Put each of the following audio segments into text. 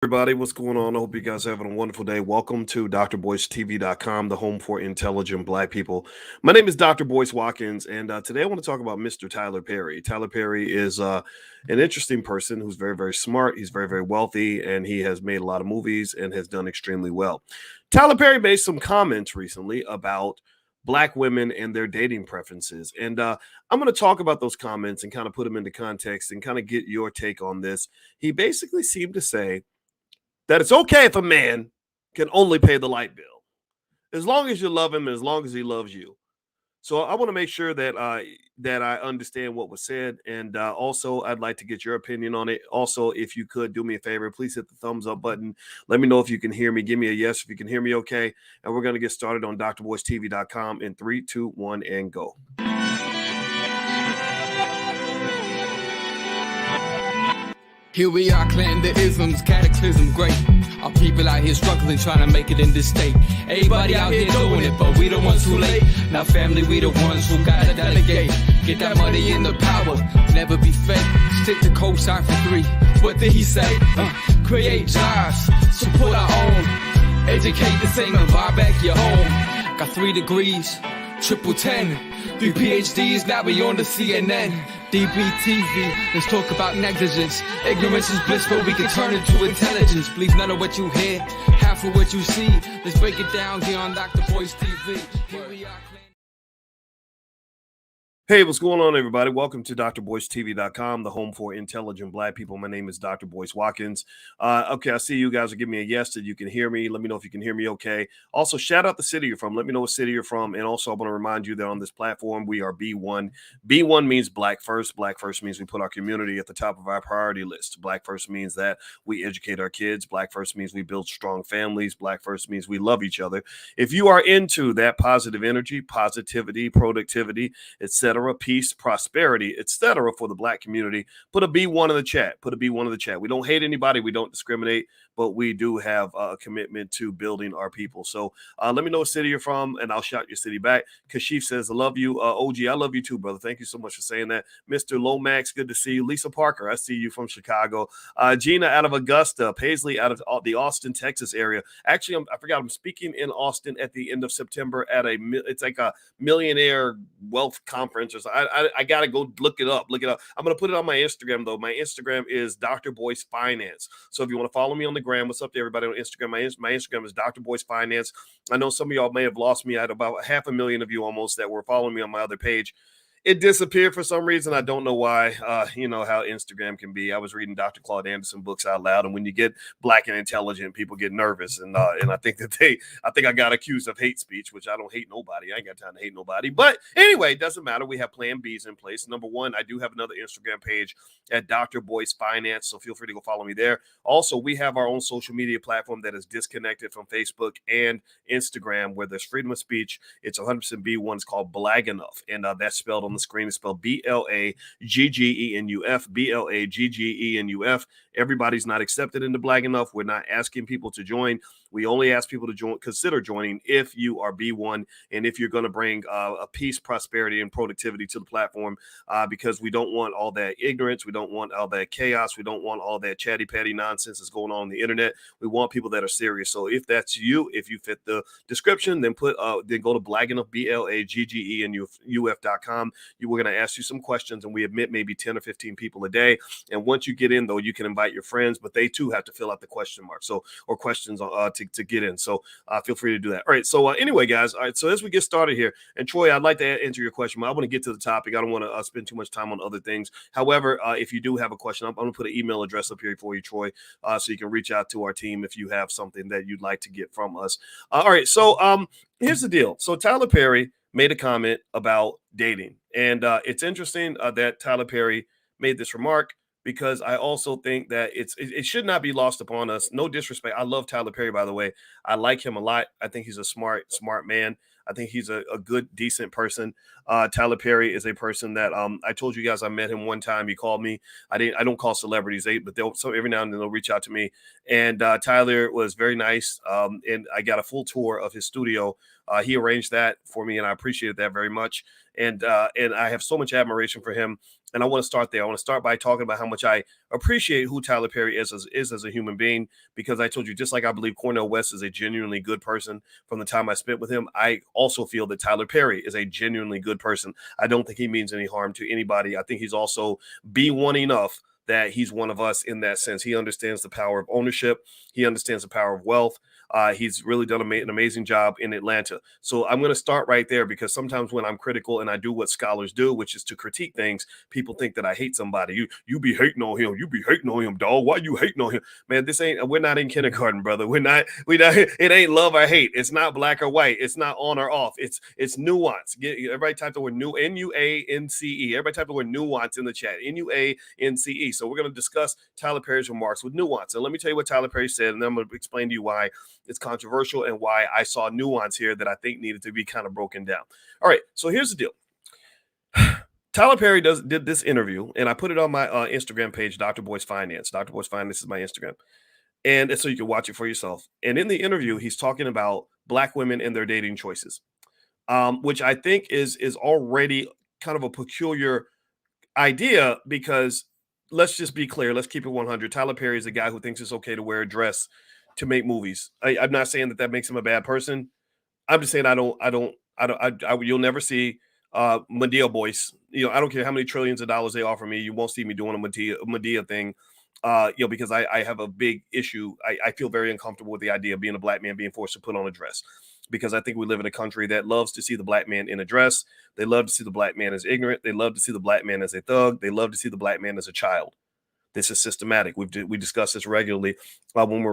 Everybody, what's going on? I hope you guys are having a wonderful day. Welcome to drboycetv.com, the home for intelligent Black people. My name is Dr. Boyce Watkins, and today I want to talk about Mr. Tyler Perry. Tyler Perry is an interesting person who's very, very smart. He's very, very wealthy, and he has made a lot of movies and has done extremely well. Tyler Perry made some comments recently about Black women and their dating preferences. And I'm going to talk about those comments and kind of put them into context and kind of get your take on this. He basically seemed to say that it's okay if a man can only pay the light bill as long as you love him and as long as he loves you. So I want to make sure that I understand what was said, and also I'd like to get your opinion on it. Also, if you could do me a favor, please hit the thumbs up button. Let me know if you can hear me. Give me a yes if you can hear me. Okay, and we're gonna get started on drboycetv.com in 3, 2, 1, and go. Here we are, clan the isms, cataclysm great. Our people out here struggling, trying to make it in this state. Everybody out here doing it, but we the ones too late. Now family, we the ones who gotta delegate. Get that money in the power, never be fake. Stick to co-sign for 3. What did he say? Create jobs, support our own. Educate the same and buy back your home. Got 3 degrees, triple 10. 3 PhDs, now we on the CNN. DBTV, let's talk about negligence. Ignorance is bliss, but we can turn it to intelligence. Believe none of what you hear, half of what you see. Let's break it down here on Dr. Boyce TV. Here we are. Hey, what's going on, everybody? Welcome to drboycetv.com, the home for intelligent Black people. My name is Dr. Boyce Watkins. Okay, I see you guys are giving me a yes that you can hear me. Let me know if you can hear me okay. Also, shout out the city you're from. Let me know what city you're from. And also, I want to remind you that on this platform, we are B1. B1 means Black First. Black First means we put our community at the top of our priority list. Black First means that we educate our kids. Black First means we build strong families. Black First means we love each other. If you are into that positive energy, positivity, productivity, etc., peace, prosperity, etc., for the Black community, put a B1 in the chat. Put a B1 in the chat. We don't hate anybody. We don't discriminate, but we do have a commitment to building our people. So let me know what city you're from, and I'll shout your city back. Kashif says, I love you. OG, I love you too, brother. Thank you so much for saying that. Mr. Lomax, good to see you. Lisa Parker, I see you from Chicago. Gina out of Augusta. Paisley out of the Austin, Texas area. Actually, I forgot, I'm speaking in Austin at the end of September at it's like a millionaire wealth conference or something. I gotta go look it up. I'm gonna put it on my Instagram though. My Instagram is Dr. Boyce Finance. So if you want to follow me on the gram, what's up to everybody on Instagram? My Instagram is Dr. Boyce Finance. I know some of y'all may have lost me. I had about 500,000 of you almost that were following me on my other page. It disappeared for some reason. I don't know why. You know how Instagram can be. I was reading Dr. Claude Anderson books out loud, and when you get Black and intelligent, people get nervous. And I think I got accused of hate speech, which I don't hate nobody. I ain't got time to hate nobody. But anyway, it doesn't matter. We have Plan Bs in place. Number one, I do have another Instagram page at Dr. Boyce Finance, so feel free to go follow me there. Also, we have our own social media platform that is disconnected from Facebook and Instagram, where there's freedom of speech. It's 100% B1. It's called Blag Enough, and that's spelled on the screen. It's spelled BLAGGENUF, BLAGGENUF. Everybody's not accepted into Blag Enough. We're not asking people to join. We only ask people to consider joining if you are B1 and if you're going to bring a peace, prosperity, and productivity to the platform, because we don't want all that ignorance. We don't want all that chaos. We don't want all that chatty-patty nonsense that's going on the internet. We want people that are serious. So if that's you, if you fit the description, then go to Blag Enough, BLAGGENUF.com. We're going to ask you some questions, and we admit maybe 10 or 15 people a day. And once you get in, though, you can invite your friends, but they too have to fill out the question mark. Or questions to get in. So feel free to do that. All right. So anyway, guys. All right. So as we get started here, and Troy, I'd like to answer your question, but I want to get to the topic. I don't want to spend too much time on other things. However, if you do have a question, I'm going to put an email address up here for you, Troy, so you can reach out to our team if you have something that you'd like to get from us. All right. So here's the deal. So Tyler Perry made a comment about dating, and it's interesting that Tyler Perry made this remark, because I also think that it should not be lost upon us. No disrespect. I love Tyler Perry, by the way. I like him a lot. I think he's a smart man. I think he's a good, decent person. Tyler Perry is a person that I told you guys I met him one time. He called me. I don't call celebrities, but so every now and then they'll reach out to me. And Tyler was very nice. And I got a full tour of his studio. He arranged that for me, and I appreciated that very much. And I have so much admiration for him. And I want to start there. I want to start by talking about how much I appreciate who Tyler Perry is as a human being, because I told you, just like I believe Cornel West is a genuinely good person from the time I spent with him, I also feel that Tyler Perry is a genuinely good person. I don't think he means any harm to anybody. I think he's also B1 enough that he's one of us in that sense. He understands the power of ownership. He understands the power of wealth. He's really done an amazing job in Atlanta. So I'm going to start right there, because sometimes when I'm critical and I do what scholars do, which is to critique things, people think that I hate somebody. You be hating on him. You be hating on him, dog. Why you hating on him? Man, we're not in kindergarten, brother. We not, it ain't love or hate. It's not black or white. It's not on or off. It's nuance. Everybody type the word new, N-U-A-N-C-E. Everybody type the word nuance in the chat. N-U-A-N-C-E. So we're going to discuss Tyler Perry's remarks with nuance. And let me tell you what Tyler Perry said, and then I'm going to explain to you why it's controversial and why I saw nuance here that I think needed to be kind of broken down. All right, so here's the deal. Tyler Perry did this interview, and I put it on my Instagram page, Dr. Boyce Finance. Dr. Boyce Finance is my Instagram. And so you can watch it for yourself. And in the interview, he's talking about Black women and their dating choices, which I think is already kind of a peculiar idea, because let's just be clear. Let's keep it 100. Tyler Perry is a guy who thinks it's okay to wear a dress to make movies. I'm not saying that makes him a bad person. I'm just saying you'll never see Madea Boyce. I don't care how many trillions of dollars they offer me. You won't see me doing a Madea thing. Because I have a big issue. I feel very uncomfortable with the idea of being a Black man being forced to put on a dress, because I think we live in a country that loves to see the Black man in a dress. They love to see the Black man as ignorant. They love to see the Black man as a thug. They love to see the Black man as a child. This is systematic. We discuss this regularly when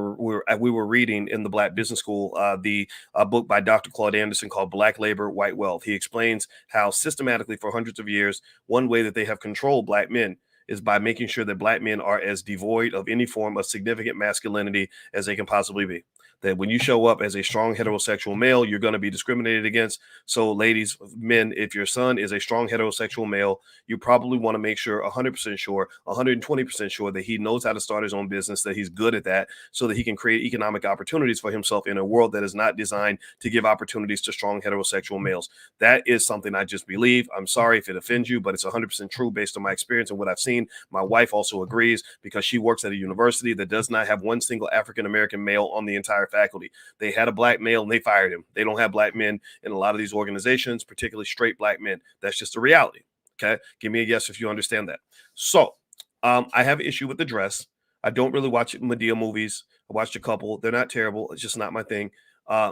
we were reading in the Black Business School the book by Dr. Claude Anderson called Black Labor, White Wealth. He explains how systematically for hundreds of years, one way that they have controlled Black men is by making sure that Black men are as devoid of any form of significant masculinity as they can possibly be. That when you show up as a strong heterosexual male, you're going to be discriminated against. So ladies, men, if your son is a strong heterosexual male, you probably want to make sure 100% sure, 120% sure that he knows how to start his own business, that he's good at that, so that he can create economic opportunities for himself in a world that is not designed to give opportunities to strong heterosexual males. That is something I just believe. I'm sorry if it offends you, but it's 100% true based on my experience and what I've seen. My wife also agrees, because she works at a university that does not have one single African-American male on the entire faculty. They had a Black male and they fired him. They don't have Black men in a lot of these organizations, particularly straight Black men. That's just the reality. Okay. Give me a yes if you understand that. So I have an issue with the dress. I don't really watch Madea movies. I watched a couple. They're not terrible. It's just not my thing.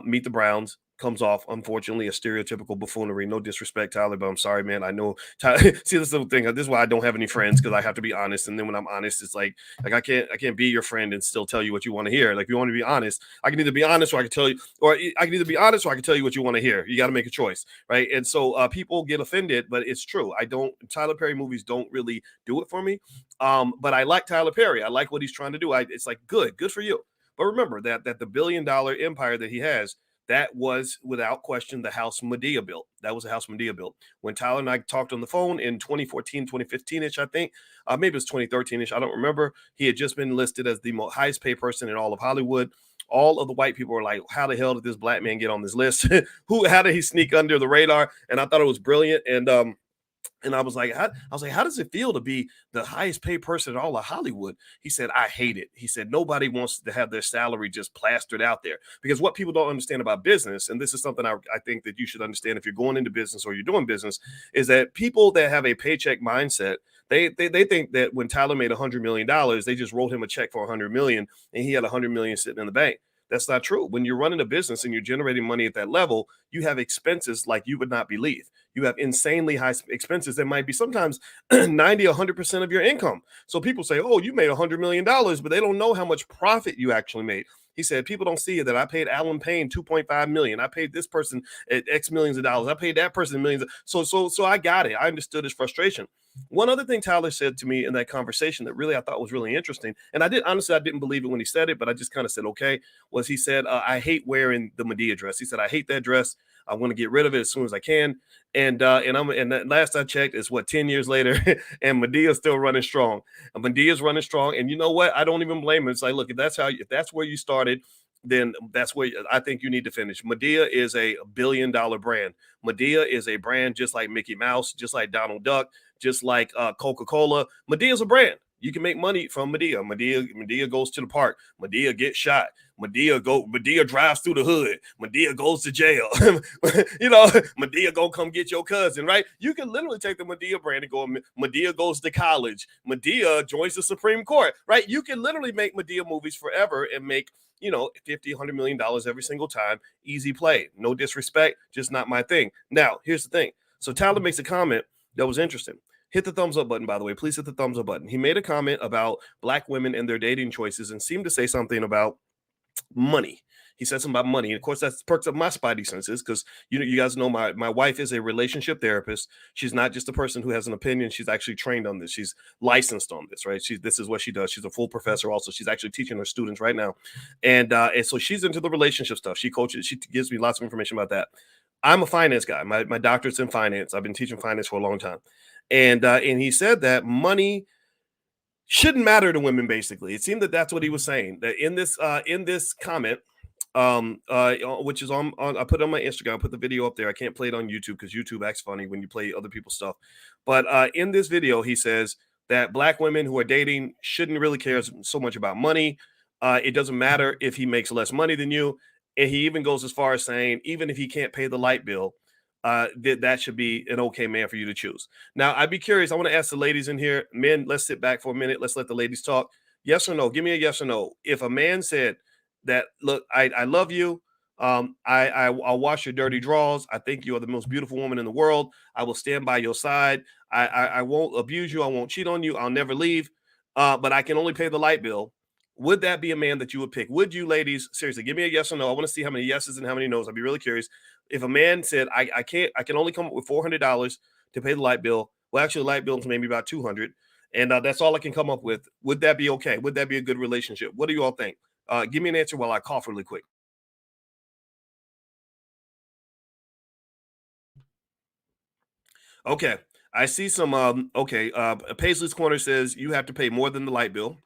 Meet the Browns comes off, unfortunately, a stereotypical buffoonery. No disrespect, Tyler, but I'm sorry, man. I know. See, this little thing. This is why I don't have any friends, because I have to be honest. And then when I'm honest, it's like I can't be your friend and still tell you what you want to hear. Like, if you want to be honest, I can either be honest or I can tell you, or I can either be honest or I can tell you what you want to hear. You got to make a choice, right? And so people get offended, but it's true. Tyler Perry movies don't really do it for me. But I like Tyler Perry. I like what he's trying to do. It's like good for you. But remember that the $1 billion empire that he has, that was without question the house Madea built. That was the house Madea built. When Tyler and I talked on the phone in 2014, 2015-ish, I think, maybe it was 2013-ish, I don't remember. He had just been listed as the most highest paid person in all of Hollywood. All of the white people were like, how the hell did this Black man get on this list? How did he sneak under the radar? And I thought it was brilliant. And I was like, how does it feel to be the highest paid person in all of Hollywood? He said, I hate it. He said, nobody wants to have their salary just plastered out there, because what people don't understand about business, and this is something I think that you should understand if you're going into business or you're doing business, is that people that have a paycheck mindset, they think that when Tyler made $100 million, they just wrote him a check for $100 million and he had $100 million sitting in the bank. That's not true. When you're running a business and you're generating money at that level, you have expenses like you would not believe. You have insanely high expenses that might be sometimes 90, 100% of your income. So people say, oh, you made $100 million, but they don't know how much profit you actually made. He said, people don't see that I paid Alan Payne $2.5 million. I paid this person at X millions of dollars. I paid that person millions. So I got it. I understood his frustration. One other thing Tyler said to me in that conversation that really I thought was really interesting, and I didn't believe it when he said it, but I just kind of said, okay, was he said, I hate wearing the Madea dress. He said, I hate that dress. I want to get rid of it as soon as I can. And last I checked, it's 10 years later, and Medea's still running strong. And Medea's running strong. And you know what? I don't even blame him. It's like, look, if that's where you started, then that's where I think you need to finish. Madea is a $1 billion brand. Madea is a brand just like Mickey Mouse, just like Donald Duck, just like Coca-Cola. Medea's a brand. You can make money from Medea. Medea goes to the park. Medea gets shot. Medea drives through the hood. Medea goes to jail. Medea go come get your cousin, right? You can literally take the Medea brand and go, Medea goes to college. Medea joins the Supreme Court, right? You can literally make Medea movies forever and make, $50, $100 million every single time. Easy play. No disrespect, just not my thing. Now, here's the thing. So Tyler makes a comment that was interesting. Hit the thumbs up button, by the way. Please hit the thumbs up button. He made a comment about Black women and their dating choices and seemed to say something about money. He said something about money. And of course, that perks up my spidey senses because you guys know my wife is a relationship therapist. She's not just a person who has an opinion. She's actually trained on this. She's licensed on this, right? This is what she does. She's a full professor also. She's actually teaching her students right now. And so she's into the relationship stuff. She coaches, she gives me lots of information about that. I'm a finance guy. My doctorate's in finance. I've been teaching finance for a long time. And he said that money shouldn't matter to women. Basically, it seemed that that's what he was saying. That in this comment, which is on I put it on my Instagram. I put the video up there. I can't play it on YouTube because YouTube acts funny when you play other people's stuff. But in this video, he says that Black women who are dating shouldn't really care so much about money. It doesn't matter if he makes less money than you. And he even goes as far as saying, even if he can't pay the light bill, that should be an okay man for you to choose. Now, I'd be curious. I want to ask the ladies in here, men, let's sit back for a minute. Let's let the ladies talk. Yes or no? Give me a yes or no. If a man said that, look, I love you. I'll wash your dirty drawers. I think you are the most beautiful woman in the world. I will stand by your side. I won't abuse you. I won't cheat on you. I'll never leave. But I can only pay the light bill. Would that be a man that you would pick? Would you, ladies, seriously, give me a yes or no. I want to see how many yeses and how many no's. I'd be really curious. If a man said, I can only come up with $400 to pay the light bill. Well, actually, the light bill is maybe about $200. And that's all I can come up with. Would that be okay? Would that be a good relationship? What do you all think? Give me an answer while I cough really quick. Okay. I see some, Paisley's Corner says you have to pay more than the light bill.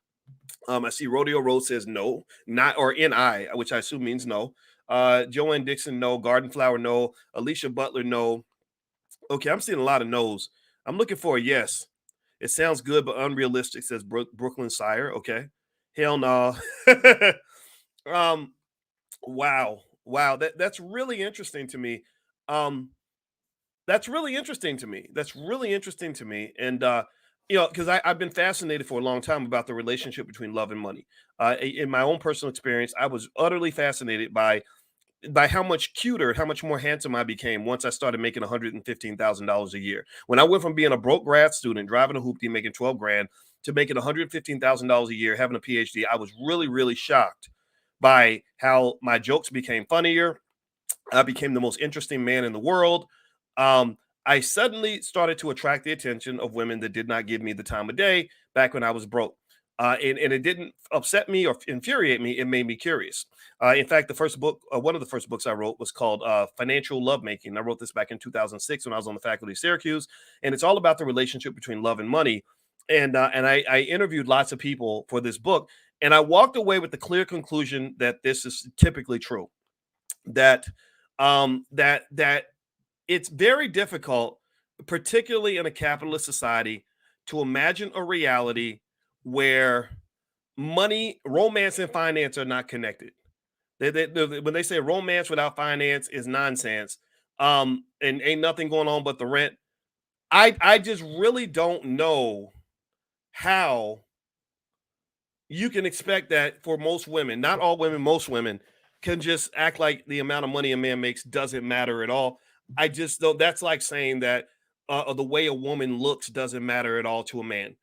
I see Rodeo Road says no, not or NI, which I assume means no. Joanne Dixon, no. Garden Flower, no. Alicia Butler, no. Okay, I'm seeing a lot of no's. I'm looking for a yes. It sounds good, but unrealistic, says Brooklyn Sire. Okay. Hell no. Wow. That's really interesting to me. That's really interesting to me. And because I've been fascinated for a long time about the relationship between love and money. In my own personal experience, I was utterly fascinated by how much cuter, how much more handsome I became once I started making $115,000 a year. When I went from being a broke grad student, driving a hoopty, making 12 grand, to making $115,000 a year, having a PhD, I was really, really shocked by how my jokes became funnier. I became the most interesting man in the world. I suddenly started to attract the attention of women that did not give me the time of day back when I was broke. And it didn't upset me or infuriate me. It made me curious. In fact, the first book, one of the first books I wrote was called Financial Lovemaking. I wrote this back in 2006 when I was on the faculty of Syracuse. And it's all about the relationship between love and money. And I interviewed lots of people for this book. And I walked away with the clear conclusion that this is typically true. That it's very difficult, particularly in a capitalist society, to imagine a reality where money, romance, and finance are not connected. When they say romance without finance is nonsense, and ain't nothing going on but the rent, I just really don't know how you can expect that for most women, not all women, most women can just act like the amount of money a man makes doesn't matter at all. I just don't. That's like saying that the way a woman looks doesn't matter at all to a man.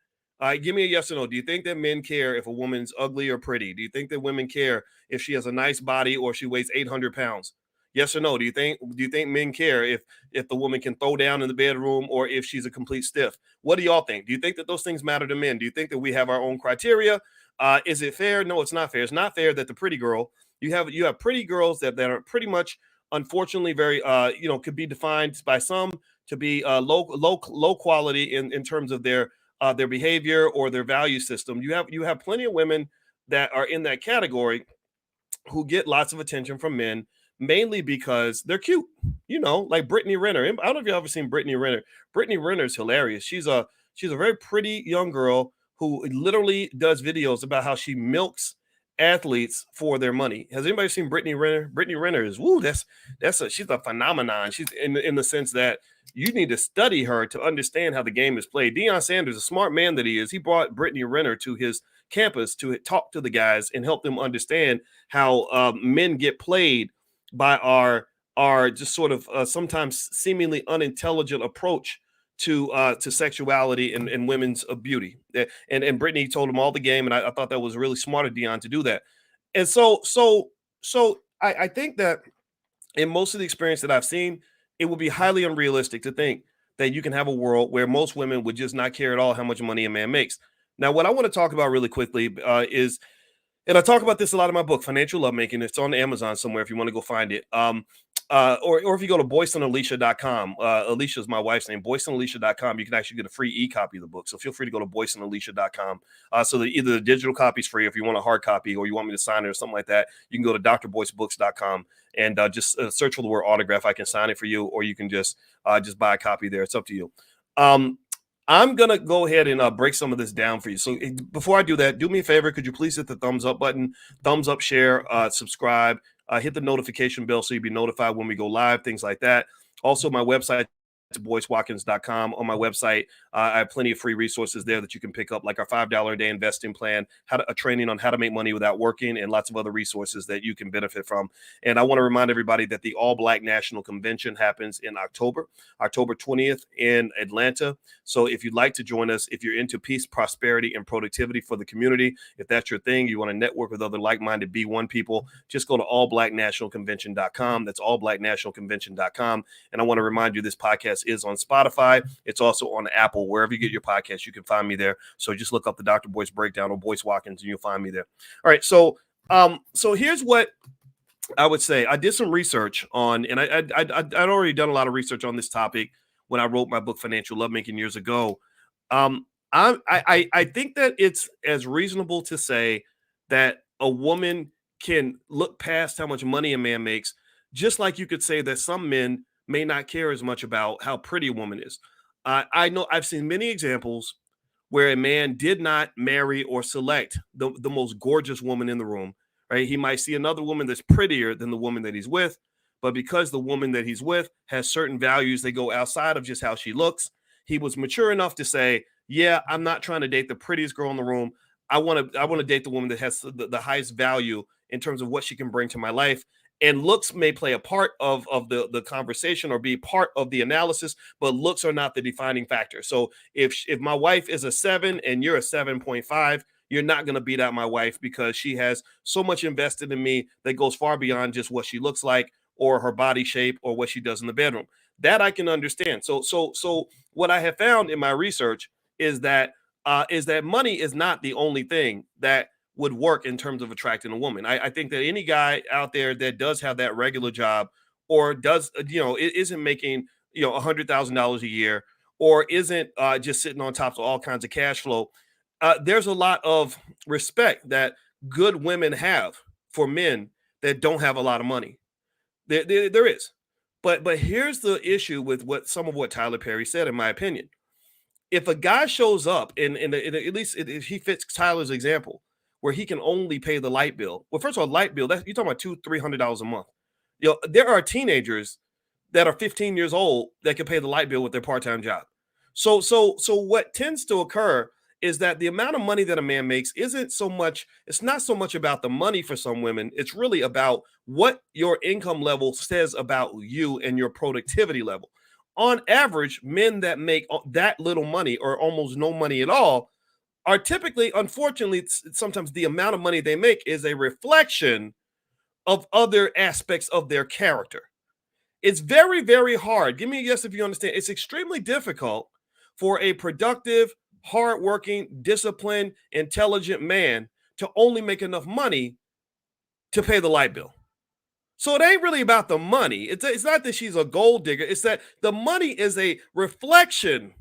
Give me a yes or no. Do you think that men care if a woman's ugly or pretty? Do you think that women care if she has a nice body or she weighs 800 pounds? Yes or no? Do you think men care if the woman can throw down in the bedroom or if she's a complete stiff? What do y'all think? Do you think that those things matter to men? Do you think that we have our own criteria? Is it fair? No, it's not fair. It's not fair that the pretty girl, you have pretty girls that are pretty much, unfortunately, very could be defined by some to be low quality in terms of their behavior or their value system. You have plenty of women that are in that category who get lots of attention from men mainly because they're cute. You know, like Brittany Renner. I don't know if you've ever seen Brittany Renner. Brittany Renner's hilarious. She's a very pretty young girl who literally does videos about how she milks athletes for their money. Has anybody seen Brittany Renner? Brittany Renner is she's a phenomenon. She's in the sense that you need to study her to understand how the game is played. Deion Sanders, a smart man that he is, he brought Brittany Renner to his campus to talk to the guys and help them understand how men get played by our just sort of sometimes seemingly unintelligent approach to sexuality and women's beauty. And Brittany told him all the game, and I thought that was really smart of Deion to do that. And so I think that in most of the experience that I've seen, it would be highly unrealistic to think that you can have a world where most women would just not care at all how much money a man makes. Now, what I want to talk about really quickly is, and I talk about this a lot in my book, Financial Lovemaking. It's on Amazon somewhere if you want to go find it. Or if you go to boyceandalicia.com, Alicia is my wife's name, boyceandalicia.com, you can actually get a free e-copy of the book. So feel free to go to boyceandalicia.com. So that either the digital copy is free if you want a hard copy or you want me to sign it or something like that, you can go to drboycebooks.com and just search for the word autograph. I can sign it for you, or you can just buy a copy there. It's up to you. I'm going to go ahead and break some of this down for you. So before I do that, do me a favor. Could you please hit the thumbs up button, thumbs up, share, subscribe, hit the notification bell so you'll be notified when we go live, things like that. Also, my website, boycewatkins.com. On my website, I have plenty of free resources there that you can pick up, like our $5 a day investing plan, a training on how to make money without working, and lots of other resources that you can benefit from. And I want to remind everybody that the All Black National Convention happens in October 20th in Atlanta. So if you'd like to join us, if you're into peace, prosperity, and productivity for the community, if that's your thing, you want to network with other like-minded B1 people, just go to allblacknationalconvention.com. That's allblacknationalconvention.com. And I want to remind you, this podcast is on Spotify. It's also on Apple. Wherever you get your podcast, you can find me there. So just look up the Dr. Boyce Breakdown or Boyce Watkins and you'll find me there. All right. So here's what I would say. I did some research on, and I'd already done a lot of research on this topic when I wrote my book, Financial Lovemaking, years ago. I think that it's as reasonable to say that a woman can look past how much money a man makes, just like you could say that some men may not care as much about how pretty a woman is. I know I've seen many examples where a man did not marry or select the most gorgeous woman in the room, right? He might see another woman that's prettier than the woman that he's with, but because the woman that he's with has certain values, they go outside of just how she looks. He was mature enough to say, yeah, I'm not trying to date the prettiest girl in the room. I want to date the woman that has the highest value in terms of what she can bring to my life. And looks may play a part of the conversation or be part of the analysis, but looks are not the defining factor. So if my wife is a 7 and you're a 7.5, you're not going to beat out my wife because she has so much invested in me that goes far beyond just what she looks like or her body shape or what she does in the bedroom. That I can understand. So what I have found in my research is that money is not the only thing that would work in terms of attracting a woman. I think that any guy out there that does have that regular job or does, isn't making, $100,000 a year or isn't just sitting on top of all kinds of cash flow, there's a lot of respect that good women have for men that don't have a lot of money. There is. But here's the issue with some of what Tyler Perry said, in my opinion. If a guy shows up in at least if he fits Tyler's example, where he can only pay the light bill. Well, first of all, light bill, you're talking about $200-$300 a month. There are teenagers that are 15 years old that can pay the light bill with their part-time job. So what tends to occur is that the amount of money that a man makes it's not so much about the money for some women. It's really about what your income level says about you and your productivity level. On average, men that make that little money or almost no money at all are typically, unfortunately, sometimes the amount of money they make is a reflection of other aspects of their character. It's very, very hard. Give me a yes if you understand. It's extremely difficult for a productive, hardworking, disciplined, intelligent man to only make enough money to pay the light bill. So it ain't really about the money. It's not that she's a gold digger. It's that the money is a reflection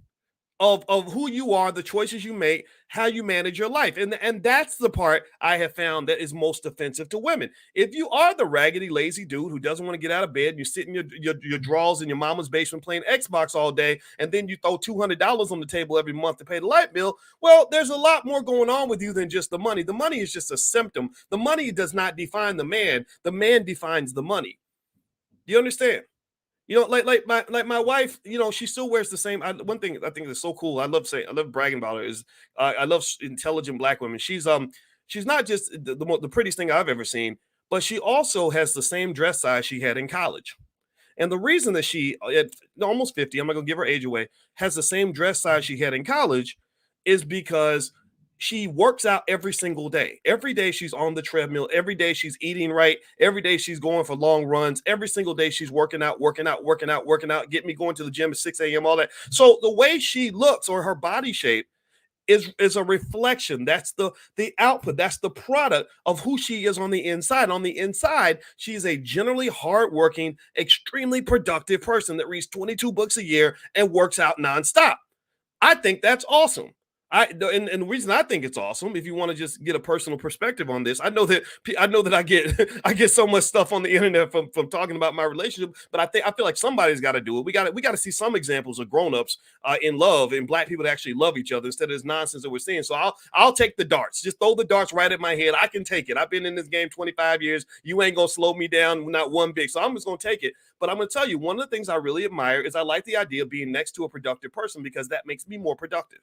of who you are, the choices you make, how you manage your life. And that's the part I have found that is most offensive to women. If you are the raggedy, lazy dude who doesn't want to get out of bed, and you sit in your drawers in your mama's basement playing Xbox all day, and then you throw $200 on the table every month to pay the light bill, well, there's a lot more going on with you than just the money. The money is just a symptom. The money does not define the man. The man defines the money. Do you understand? Like my wife, she still wears the same. One thing I think is so cool. I love bragging about her is I love intelligent black women. She's not just the prettiest thing I've ever seen, but she also has the same dress size she had in college. And the reason that she at almost 50, I'm not gonna give her age away, has the same dress size she had in college is because she works out every single day. Every day she's on the treadmill. Every day she's eating right. Every day she's going for long runs. Every single day she's working out, get me going to the gym at 6 a.m., all that. So the way she looks or her body shape is a reflection. That's the output. That's the product of who she is on the inside. On the inside, she's a generally hardworking, extremely productive person that reads 22 books a year and works out nonstop. I think that's awesome. And the reason I think it's awesome, if you want to just get a personal perspective on this, I know that I get I get so much stuff on the internet from talking about my relationship, but I feel like somebody's got to do it. We got to see some examples of grown-ups in love and black people that actually love each other instead of this nonsense that we're seeing. So I'll take the darts. Just throw the darts right at my head. I can take it. I've been in this game 25 years. You ain't gonna slow me down, not one bit. So I'm just gonna take it. But I'm gonna tell you, one of the things I really admire is I like the idea of being next to a productive person because that makes me more productive.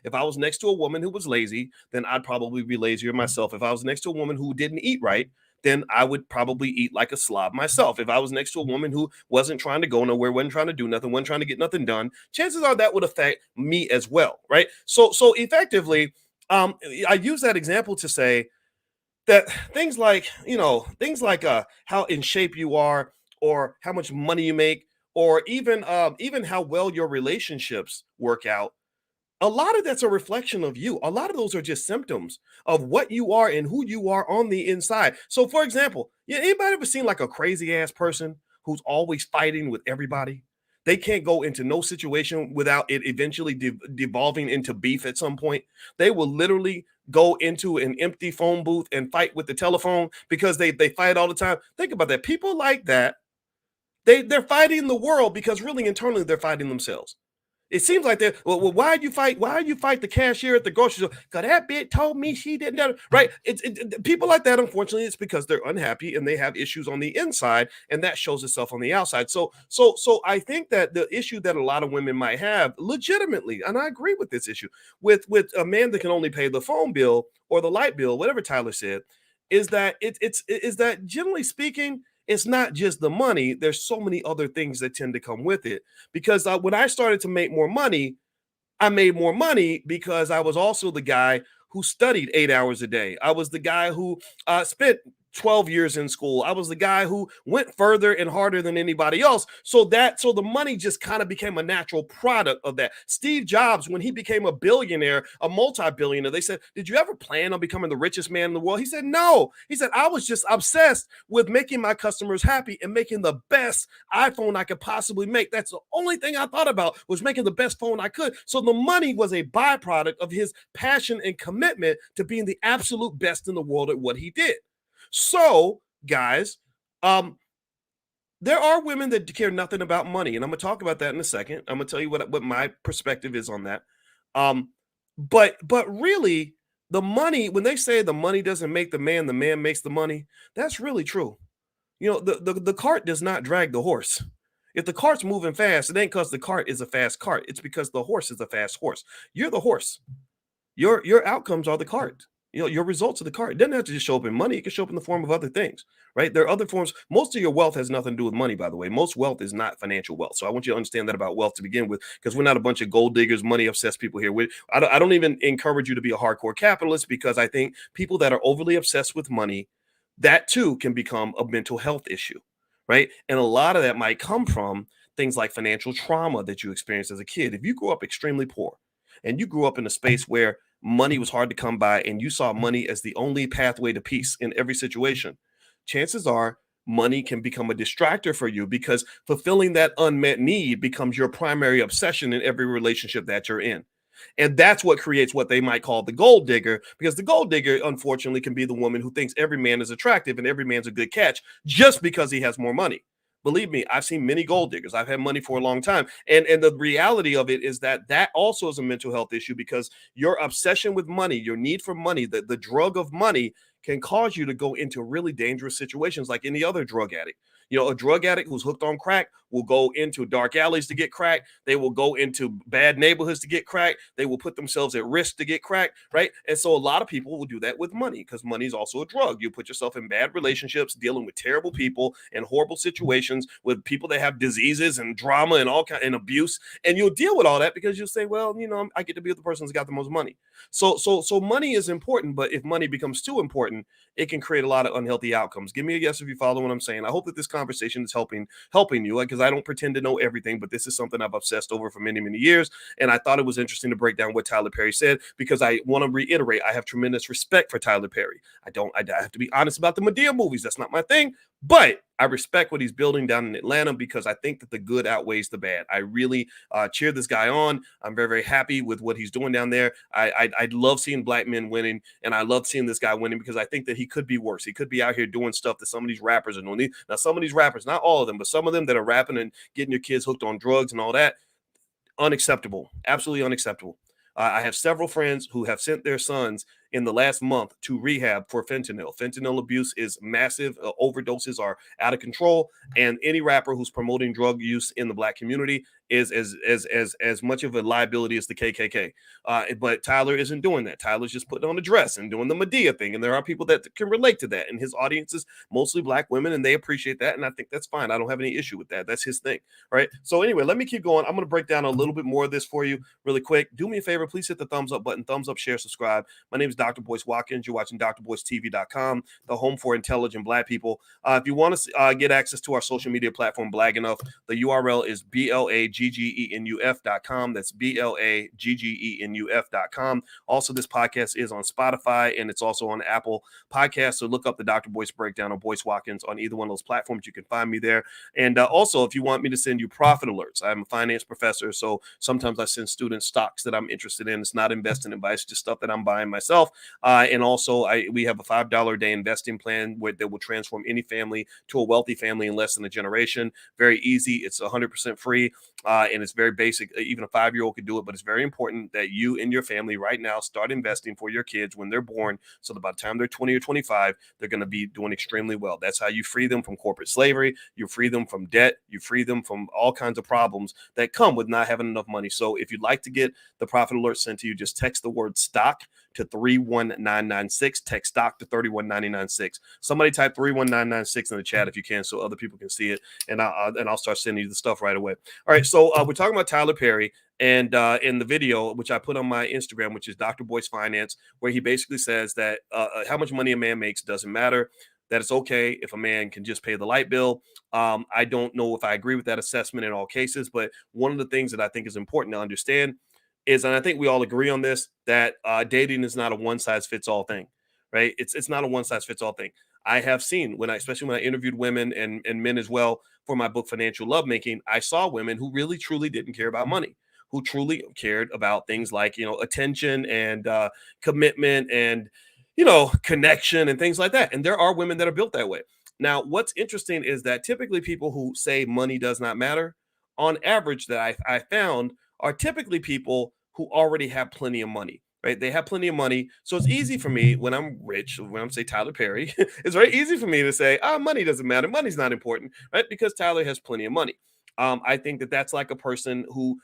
If I was next to a woman who was lazy, then I'd probably be lazier myself. If I was next to a woman who didn't eat right, then I would probably eat like a slob myself. If I was next to a woman who wasn't trying to go nowhere, wasn't trying to do nothing, wasn't trying to get nothing done, chances are that would affect me as well, right? So effectively, I use that example to say that things like how in shape you are, or how much money you make, or even how well your relationships work out, a lot of that's a reflection of you. A lot of those are just symptoms of what you are and who you are on the inside. So, for example, yeah, anybody ever seen like a crazy ass person who's always fighting with everybody? They can't go into no situation without it eventually devolving into beef at some point. They will literally go into an empty phone booth and fight with the telephone because they fight all the time. Think about that. People like that, they're fighting the world because really internally they're fighting themselves. It seems like that. Well, why'd you fight? Why'd you fight the cashier at the grocery store? Because that bitch told me she didn't do it. Right? People like that, unfortunately, it's because they're unhappy and they have issues on the inside, and that shows itself on the outside. So I think that the issue that a lot of women might have, legitimately, and I agree with this issue, with a man that can only pay the phone bill or the light bill, whatever Tyler said, is that is that generally speaking, it's not just the money. There's so many other things that tend to come with it. Because when I started to make more money, I made more money because I was also the guy who studied 8 hours a day. I was the guy who spent 12 years in school. I was the guy who went further and harder than anybody else. So the money just kind of became a natural product of that. Steve Jobs, when he became a billionaire, a multi-billionaire, they said, "Did you ever plan on becoming the richest man in the world?" He said, "No." He said, "I was just obsessed with making my customers happy and making the best iPhone I could possibly make. That's the only thing I thought about, was making the best phone I could." So the money was a byproduct of his passion and commitment to being the absolute best in the world at what he did. So, guys, there are women that care nothing about money, and I'm gonna talk about that in a second. I'm gonna tell you what my perspective is on that. Um, but really, the money, when they say the money doesn't make the man makes the money, that's really true. The cart does not drag the horse. If the cart's moving fast, it ain't because the cart is a fast cart. It's because the horse is a fast horse. You're the horse. Your outcomes are the cart. Your results are the cart. It doesn't have to just show up in money. It can show up in the form of other things, right? There are other forms. Most of your wealth has nothing to do with money, by the way. Most wealth is not financial wealth. So I want you to understand that about wealth to begin with, because we're not a bunch of gold diggers, money obsessed people here. I don't even encourage you to be a hardcore capitalist, because I think people that are overly obsessed with money, that too can become a mental health issue, right? And a lot of that might come from things like financial trauma that you experienced as a kid. If you grew up extremely poor and you grew up in a space where money was hard to come by and you saw money as the only pathway to peace in every situation, chances are money can become a distractor for you because fulfilling that unmet need becomes your primary obsession in every relationship that you're in. And that's what creates what they might call the gold digger, because the gold digger, unfortunately, can be the woman who thinks every man is attractive and every man's a good catch just because he has more money. Believe me, I've seen many gold diggers. I've had money for a long time. And the reality of it is that that also is a mental health issue, because your obsession with money, your need for money, the drug of money can cause you to go into really dangerous situations like any other drug addict. You know, a drug addict who's hooked on crack will go into dark alleys to get crack. They will go into bad neighborhoods to get crack. They will put themselves at risk to get crack, right? And so a lot of people will do that with money, because money is also a drug. You put yourself in bad relationships, dealing with terrible people and horrible situations with people that have diseases and drama and all kind and abuse, and you'll deal with all that because you'll say, well, you know, I get to be with the person who's got the most money. So money is important, but if money becomes too important, it can create a lot of unhealthy outcomes. Give me a yes if you follow what I'm saying. I hope that this conversation is helping you, because I don't pretend to know everything, but this is something I've obsessed over for many, many years. And I thought it was interesting to break down what Tyler Perry said, because I want to reiterate, I have tremendous respect for Tyler Perry. I have to be honest about the Madea movies. That's not my thing, but I respect what he's building down in Atlanta, because I think that the good outweighs the bad. I really cheer this guy on. I'm very, very happy with what he's doing down there. I love seeing black men winning, and I love seeing this guy winning, because I think that he could be worse. He could be out here doing stuff that some of these rappers are doing. Now, some of these rappers, not all of them, but some of them that are rapping and getting your kids hooked on drugs and all that, unacceptable. Absolutely unacceptable. I have several friends who have sent their sons in the last month to rehab for fentanyl. Fentanyl abuse is massive. Overdoses are out of control. And any rapper who's promoting drug use in the black community is as much of a liability as the KKK. But Tyler isn't doing that. Tyler's just putting on a dress and doing the Madea thing. And there are people that can relate to that. And his audience is mostly black women, and they appreciate that. And I think that's fine. I don't have any issue with that. That's his thing. Right. So anyway, let me keep going. I'm going to break down a little bit more of this for you really quick. Do me a favor. Please hit the thumbs up button. Thumbs up, share, subscribe. My name is Dr. Boyce Watkins. You're watching drboycetv.com, the home for intelligent black people. If you want to get access to our social media platform, Blag Enough, the URL is blaggenuf.com. That's blaggenuf.com. Also, this podcast is on Spotify, and it's also on Apple Podcasts. So look up the Dr. Boyce Breakdown or Boyce Watkins on either one of those platforms. You can find me there. And also, if you want me to send you profit alerts, I'm a finance professor, so sometimes I send students stocks that I'm interested in. It's not investing in, but it's just stuff that I'm buying myself. And also, we have a $5 a day investing plan that will transform any family to a wealthy family in less than a generation. Very easy. It's 100% free. And it's very basic. Even a 5-year-old could do it, but it's very important that you and your family right now start investing for your kids when they're born, so that by the time they're 20 or 25, they're going to be doing extremely well. That's how you free them from corporate slavery. You free them from debt. You free them from all kinds of problems that come with not having enough money. So if you'd like to get the profit alert sent to you, just text the word stock to 31996. Text stock to 31996. Somebody type 31996 in the chat if you can, so other people can see it, and I'll start sending you the stuff right away. All right, so we're talking about Tyler Perry, and in the video, which I put on my Instagram, which is Dr. Boyce Finance, where he basically says that how much money a man makes doesn't matter, that it's okay if a man can just pay the light bill. I don't know if I agree with that assessment in all cases, but one of the things that I think is important to understand is, and I think we all agree on this, that dating is not a one-size-fits-all thing, right? It's not a one-size-fits-all thing. I have seen, especially when I interviewed women and men as well for my book, Financial Lovemaking, I saw women who really, truly didn't care about money, who truly cared about things like, attention and commitment and, connection and things like that. And there are women that are built that way. Now, what's interesting is that typically people who say money does not matter, on average, that I found, are typically people who already have plenty of money, right? They have plenty of money. So it's easy for me when I'm rich, when I'm say Tyler Perry, it's very easy for me to say, money doesn't matter. Money's not important, right? Because Tyler has plenty of money. I think that that's like a person who's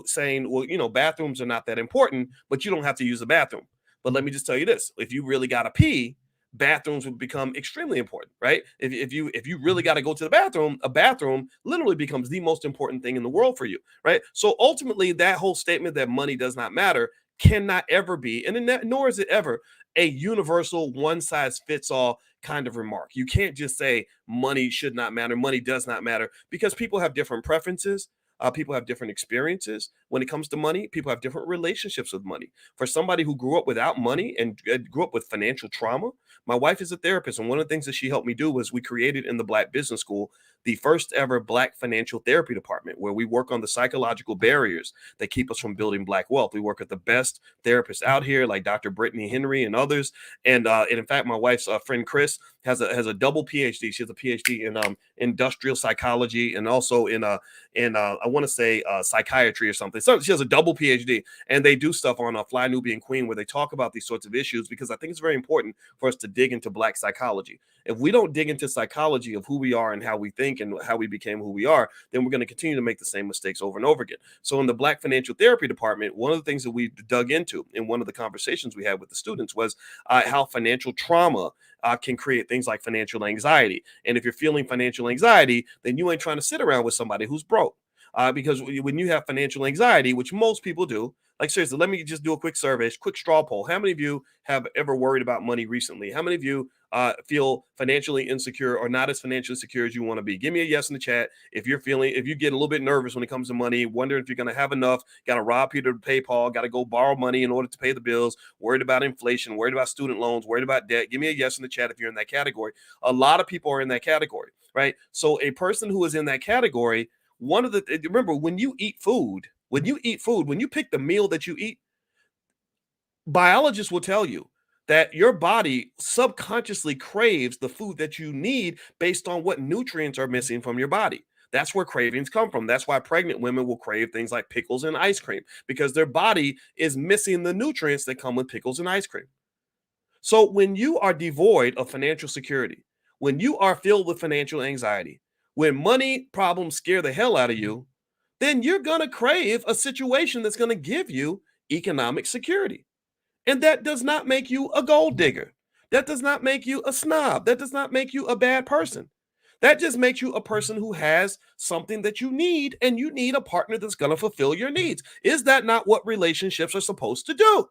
saying, well, bathrooms are not that important, but you don't have to use a bathroom. But let me just tell you this, if you really got to pee, bathrooms would become extremely important, right? If you really got to go to the bathroom, a bathroom literally becomes the most important thing in the world for you, right? So ultimately, that whole statement that money does not matter cannot ever be, and nor is it ever, a universal one-size-fits-all kind of remark. You can't just say money should not matter, money does not matter, because people have different preferences. People have different experiences. when it comes to money, people have different relationships with money. For somebody who grew up without money and grew up with financial trauma, my wife is a therapist. And one of the things that she helped me do was we created in the Black Business School the first ever Black financial therapy department where we work on the psychological barriers that keep us from building Black wealth. We work with the best therapists out here, like Dr. Brittany Henry and others. And in fact, my wife's friend Chris has a double PhD. She has a PhD in industrial psychology and also in I want to say psychiatry or something. So she has a double PhD, and they do stuff on Fly Nubian Queen where they talk about these sorts of issues because I think it's very important for us to dig into Black psychology. If we don't dig into psychology of who we are and how we think and how we became who we are, then we're going to continue to make the same mistakes over and over again. So in the Black financial therapy department, one of the things that we dug into in one of the conversations we had with the students was how financial trauma can create things like financial anxiety. And if you're feeling financial anxiety, then you ain't trying to sit around with somebody who's broke. Because when you have financial anxiety, which most people do, like seriously, let me just do a quick survey, quick straw poll. How many of you have ever worried about money recently? How many of you feel financially insecure or not as financially secure as you want to be? Give me a yes in the chat. If you get a little bit nervous when it comes to money, wondering if you're going to have enough, got to rob Peter to pay Paul, got to go borrow money in order to pay the bills, worried about inflation, worried about student loans, worried about debt. Give me a yes in the chat if you're in that category. A lot of people are in that category, right? So a person who is in that category, remember when you pick the meal that you eat, biologists will tell you that your body subconsciously craves the food that you need based on what nutrients are missing from your body. That's where cravings come from. That's why pregnant women will crave things like pickles and ice cream because their body is missing the nutrients that come with pickles and ice cream. So when you are devoid of financial security, when you are filled with financial anxiety, when money problems scare the hell out of you, then you're going to crave a situation that's going to give you economic security. And that does not make you a gold digger. That does not make you a snob. That does not make you a bad person. That just makes you a person who has something that you need, and you need a partner that's going to fulfill your needs. Is that not what relationships are supposed to do?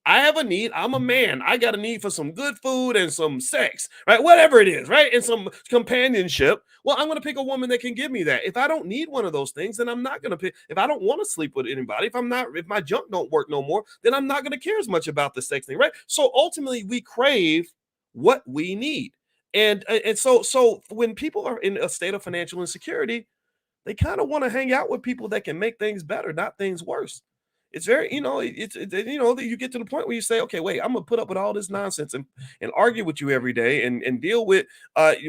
I have a need. I'm a man. I got a need for some good food and some sex, right? Whatever it is, right? And some companionship. Well, I'm going to pick a woman that can give me that. If I don't need one of those things, then I'm not going to pick. If I don't want to sleep with anybody, if my junk don't work no more, then I'm not going to care as much about the sex thing, right? So ultimately, we crave what we need. And so when people are in a state of financial insecurity, they kind of want to hang out with people that can make things better, not things worse. It's very, you get to the point where you say, okay, wait, I'm gonna put up with all this nonsense and argue with you every day and deal with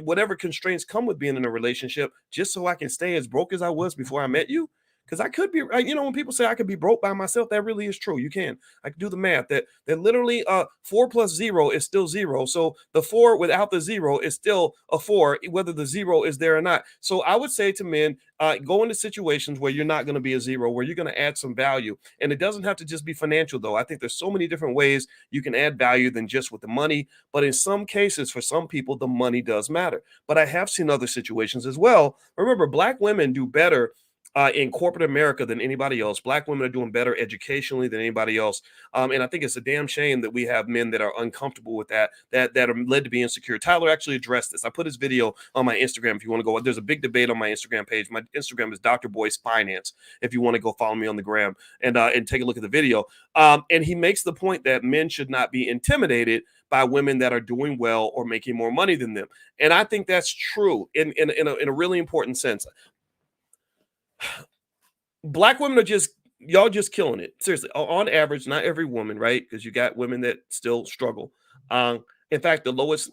whatever constraints come with being in a relationship just so I can stay as broke as I was before I met you. Because I could be, when people say I could be broke by myself, that really is true. You can. I can do the math. That literally 4 plus 0 is still 0. So the 4 without the 0 is still a 4, whether the 0 is there or not. So I would say to men, go into situations where you're not going to be a 0, where you're going to add some value. And it doesn't have to just be financial, though. I think there's so many different ways you can add value than just with the money. But in some cases, for some people, the money does matter. But I have seen other situations as well. Remember, Black women do better in corporate America than anybody else. Black women are doing better educationally than anybody else. And I think it's a damn shame that we have men that are uncomfortable with that are led to be insecure. Tyler actually addressed this. I put his video on my Instagram if you want to go. There's a big debate on my Instagram page. My Instagram is Dr. Boyce Finance if you want to go follow me on the gram and take a look at the video. And he makes the point that men should not be intimidated by women that are doing well or making more money than them. And I think that's true in a really important sense. Black women are y'all just killing it. Seriously, on average, not every woman, right? Because you got women that still struggle. In fact, the lowest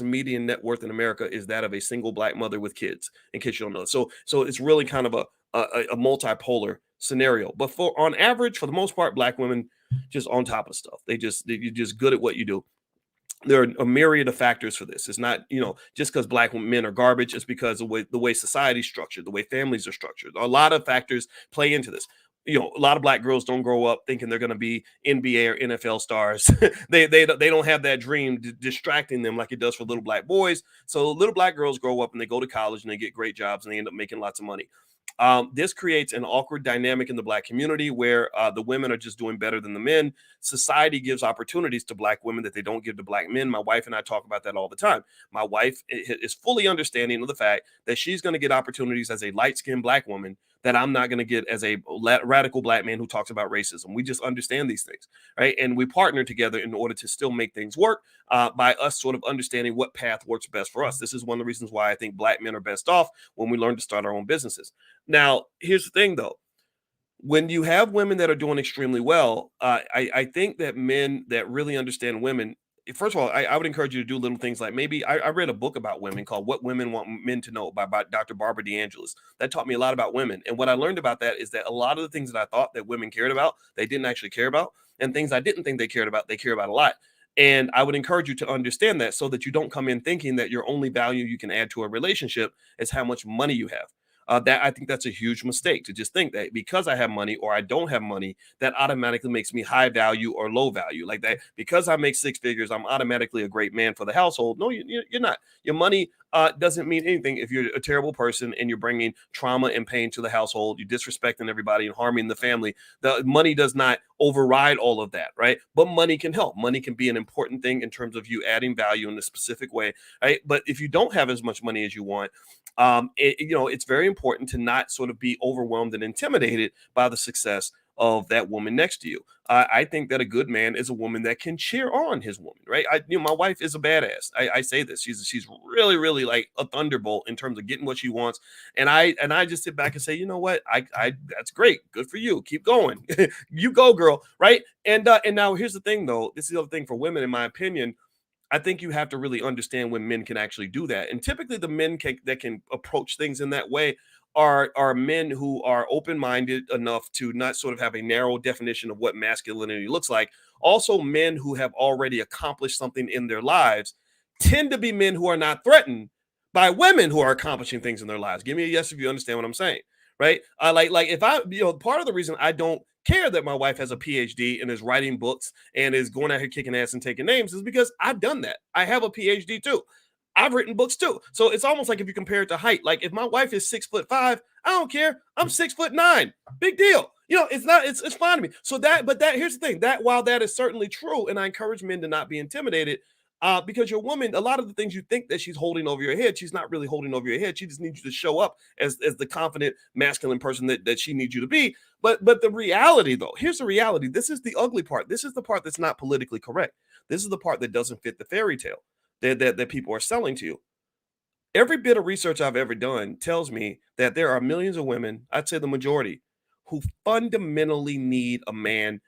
median net worth in America is that of a single Black mother with kids, in case you don't know. So it's really kind of a multipolar scenario. But on average, for the most part, Black women just on top of stuff. You're just good at what you do. There are a myriad of factors for this. It's not, just because Black men are garbage. It's because of the way society's structured, the way families are structured. A lot of factors play into this. A lot of Black girls don't grow up thinking they're going to be NBA or NFL stars. they don't have that dream distracting them like it does for little Black boys. So little Black girls grow up and they go to college and they get great jobs and they end up making lots of money. This creates an awkward dynamic in the Black community where the women are just doing better than the men. Society gives opportunities to Black women that they don't give to Black men. My wife and I talk about that all the time. My wife is fully understanding of the fact that she's going to get opportunities as a light-skinned Black woman that I'm not going to get as a radical black man who talks about racism. We just understand these things, right? And we partner together in order to still make things work by us sort of understanding what path works best for us. This is one of the reasons why I think black men are best off when we learn to start our own businesses. Now, here's the thing, though. When you have women that are doing extremely well, I think that men that really understand women, first of all, I would encourage you to do little things like maybe I read a book about women called What Women Want Men to Know by Dr. Barbara DeAngelis. That taught me a lot about women. And what I learned about that is that a lot of the things that I thought that women cared about, they didn't actually care about. And things I didn't think they care about a lot. And I would encourage you to understand that so that you don't come in thinking that your only value you can add to a relationship is how much money you have. That I think that's a huge mistake to just think that because I have money or I don't have money, that automatically makes me high value or low value. Like that, because I make six figures, I'm automatically a great man for the household. No, you're not. Your money doesn't mean anything if you're a terrible person and you're bringing trauma and pain to the household. You're disrespecting everybody and harming the family. The money does not override all of that, right? But money can help. Money can be an important thing in terms of you adding value in a specific way, right? But if you don't have as much money as you want, it's very important to not sort of be overwhelmed and intimidated by the success of that woman next to you. I think that a good man is a woman that can cheer on his woman, right? My wife is a badass. I say this. She's really, really like a thunderbolt in terms of getting what she wants. And I just sit back and say, you know what? I that's great. Good for you. Keep going. You go, girl. Right. And now here's the thing, though. This is the other thing for women, in my opinion. I think you have to really understand when men can actually do that. And typically the men that can approach things in that way are men who are open-minded enough to not sort of have a narrow definition of what masculinity looks like. Also, men who have already accomplished something in their lives tend to be men who are not threatened by women who are accomplishing things in their lives. Give me a yes if you understand what I'm saying, right? Like if I, part of the reason I don't care that my wife has a PhD and is writing books and is going out here kicking ass and taking names is because I've done that. I have a PhD too. I've written books too. So it's almost like if you compare it to height, like if my wife is 6'5", I don't care. I'm 6'9". Big deal. It's fine to me. So here's the thing, that while that is certainly true, and I encourage men to not be intimidated, because your woman, a lot of the things you think that she's holding over your head, she's not really holding over your head. She just needs you to show up as the confident, masculine person that she needs you to be. But the reality, though, here's the reality. This is the ugly part. This is the part that's not politically correct. This is the part that doesn't fit the fairy tale that people are selling to you. Every bit of research I've ever done tells me that there are millions of women, I'd say the majority, who fundamentally need a man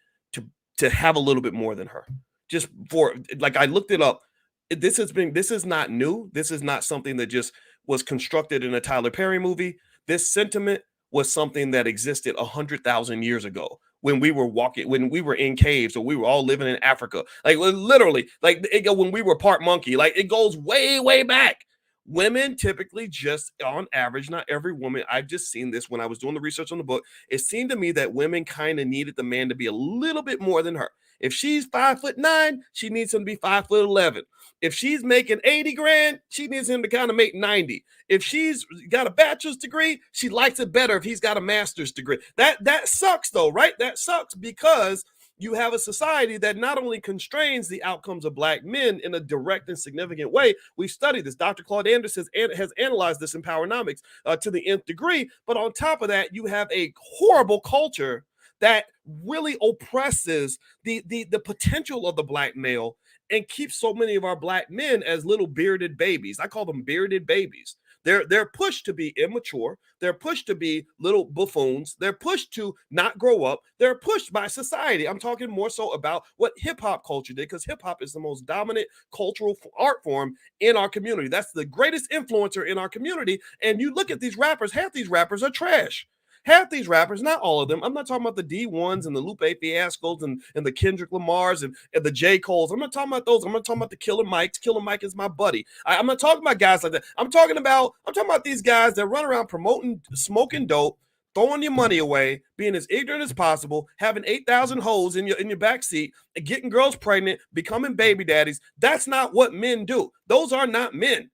to have a little bit more than her. Just for, like, I looked it up. This is not new. This is not something that just was constructed in a Tyler Perry movie. This sentiment was something that existed 100,000 years ago when we were in caves, or we were all living in Africa. Like literally, like when we were part monkey, like it goes way, way back. Women typically, just on average, not every woman, I've just seen this when I was doing the research on the book, it seemed to me that women kind of needed the man to be a little bit more than her. If she's 5'9", she needs him to be 5'11". If she's making 80 grand, she needs him to kind of make 90. If she's got a bachelor's degree, she likes it better if he's got a master's degree. That sucks though, right? That sucks because you have a society that not only constrains the outcomes of black men in a direct and significant way. We've studied this. Dr. Claude Anderson has analyzed this in Powernomics to the nth degree. But on top of that, you have a horrible culture that really oppresses the potential of the black male and keeps so many of our black men as little bearded babies. I call them bearded babies. They're pushed to be immature. They're pushed to be little buffoons. They're pushed to not grow up. They're pushed by society. I'm talking more so about what hip hop culture did, because hip hop is the most dominant cultural art form in our community. That's the greatest influencer in our community. And you look at these rappers, half these rappers are trash. Half these rappers, not all of them. I'm not talking about the D1s and the Lupe Fiascos and the Kendrick Lamars and the J. Coles. I'm not talking about those. I'm not talking about the Killer Mikes. Killer Mike is my buddy. I'm not talking about guys like that. I'm talking about these guys that run around promoting smoking dope, throwing your money away, being as ignorant as possible, having 8,000 hoes in your backseat, and getting girls pregnant, becoming baby daddies. That's not what men do. Those are not men.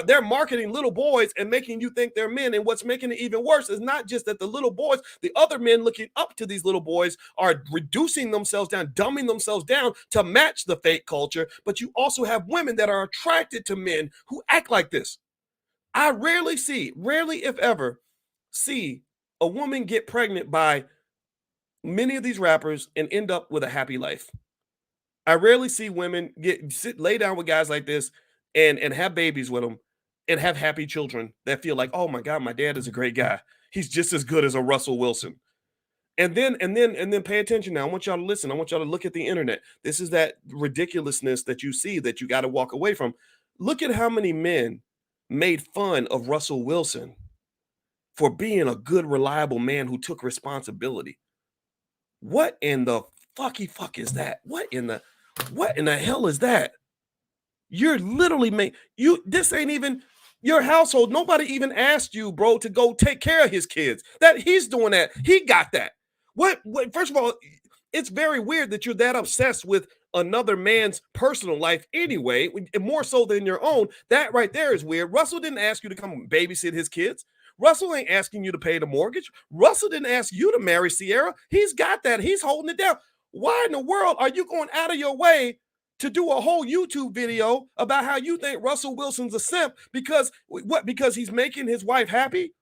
They're marketing little boys and making you think they're men. And what's making it even worse is not just that the little boys, the other men looking up to these little boys are reducing themselves down, dumbing themselves down to match the fake culture. But you also have women that are attracted to men who act like this. I rarely if ever, see a woman get pregnant by many of these rappers and end up with a happy life. I rarely see women lay down with guys like this and have babies with them and have happy children that feel like, oh my God, my dad is a great guy. He's just as good as a Russell Wilson. And then pay attention now. I want y'all to listen. I want y'all to look at the internet. This is that ridiculousness that you see that you got to walk away from. Look at how many men made fun of Russell Wilson for being a good, reliable man who took responsibility. What in the fuck is that? What in the hell is that? You're literally this ain't even your household. Nobody even asked you, bro, to go take care of his kids. That he's doing that. He got that. What first of all, it's very weird that you're that obsessed with another man's personal life anyway, more so than your own. That right there is weird. Russell didn't ask you to come babysit his kids. Russell ain't asking you to pay the mortgage. Russell didn't ask you to marry Sierra. He's got that. He's holding it down. Why in the world are you going out of your way to do a whole YouTube video about how you think Russell Wilson's a simp because he's making his wife happy?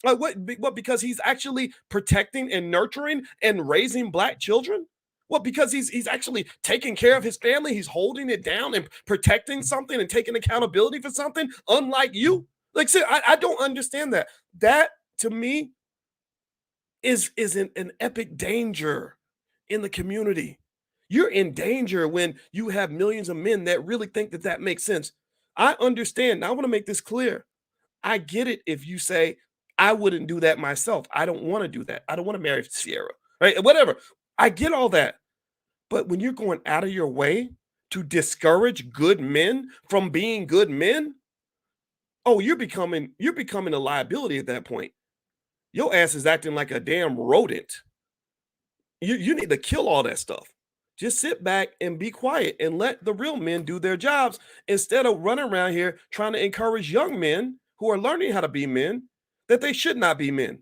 What? Because he's actually protecting and nurturing and raising black children? What? Because he's actually taking care of his family. He's holding it down and protecting something and taking accountability for something, unlike you. Like, see, I don't understand that. That to me is an epic danger in the community. You're in danger when you have millions of men that really think that makes sense. I understand. I want to make this clear. I get it if you say, I wouldn't do that myself. I don't want to do that. I don't want to marry Sierra, right? Whatever. I get all that. But when you're going out of your way to discourage good men from being good men, oh, you're becoming a liability at that point. Your ass is acting like a damn rodent. You need to kill all that stuff. Just sit back and be quiet and let the real men do their jobs instead of running around here trying to encourage young men who are learning how to be men that they should not be men.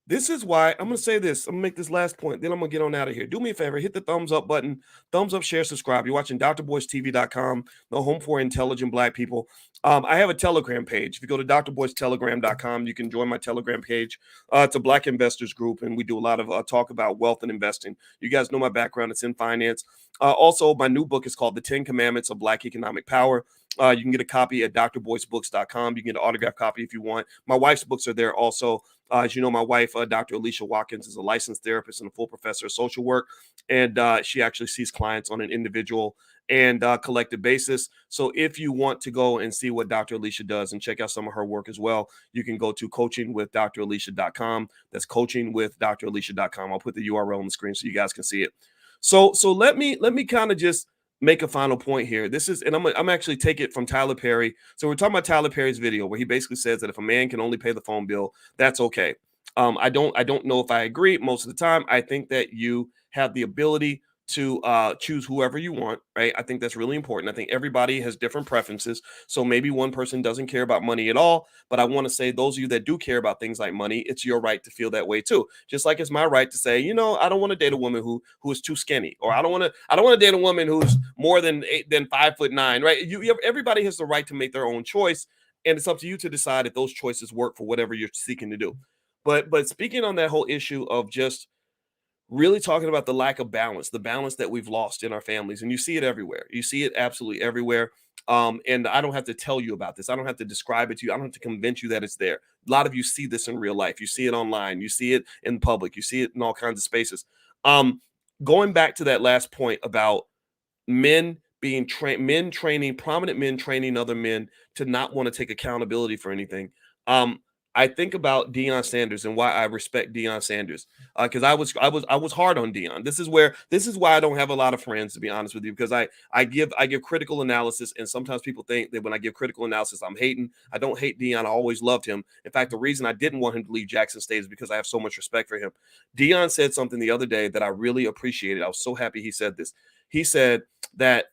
This is why I'm going to say this. I'm going to make this last point. Then I'm going to get on out of here. Do me a favor. Hit the thumbs up button. Thumbs up, share, subscribe. You're watching drboycetv.com, the home for intelligent black people. I have a Telegram page. If you go to drboycetelegram.com, you can join my Telegram page. It's a black investors group, and we do a lot of talk about wealth and investing. You guys know my background. It's in finance. Also, my new book is called The 10 Commandments of Black Economic Power. You can get a copy at drboycebooks.com. You can get an autographed copy if you want. My wife's books are there also. As you know, my wife, Dr. Alicia Watkins, is a licensed therapist and a full professor of social work. And she actually sees clients on an individual and collective basis. So if you want to go and see what Dr. Alicia does and check out some of her work as well, you can go to coachingwithdralicia.com. That's coachingwithdralicia.com. I'll put the URL on the screen so you guys can see it. So let me kind of just make a final point here. This is, and I'm actually take it from Tyler Perry. So we're talking about Tyler Perry's video where he basically says that if a man can only pay the phone bill, that's okay. I don't know if I agree most of the time. I think that you have the ability to choose whoever you want, right? I think that's really important. I think everybody has different preferences. So maybe one person doesn't care about money at all, but I want to say those of you that do care about things like money, it's your right to feel that way too. Just like it's my right to say, you know, I don't want to date a woman who is too skinny, or I don't want to date a woman who's more than 5'9", right? Everybody has the right to make their own choice, and it's up to you to decide if those choices work for whatever you're seeking to do. But speaking on that whole issue of just really talking about the lack of balance, the balance that we've lost in our families. And you see it everywhere. You see it absolutely everywhere. And I don't have to tell you about this. I don't have to describe it to you. I don't have to convince you that it's there. A lot of you see this in real life. You see it online. You see it in public. You see it in all kinds of spaces. Going back to that last point about men being prominent men training other men to not want to take accountability for anything. I think about Deion Sanders and why I respect Deion Sanders, because I was hard on Deion. This is why I don't have a lot of friends, to be honest with you, because I give critical analysis, and sometimes people think that when I give critical analysis, I'm hating. I don't hate Deion. I always loved him. In fact, the reason I didn't want him to leave Jackson State is because I have so much respect for him. Deion said something the other day that I really appreciated. I was so happy he said this. He said that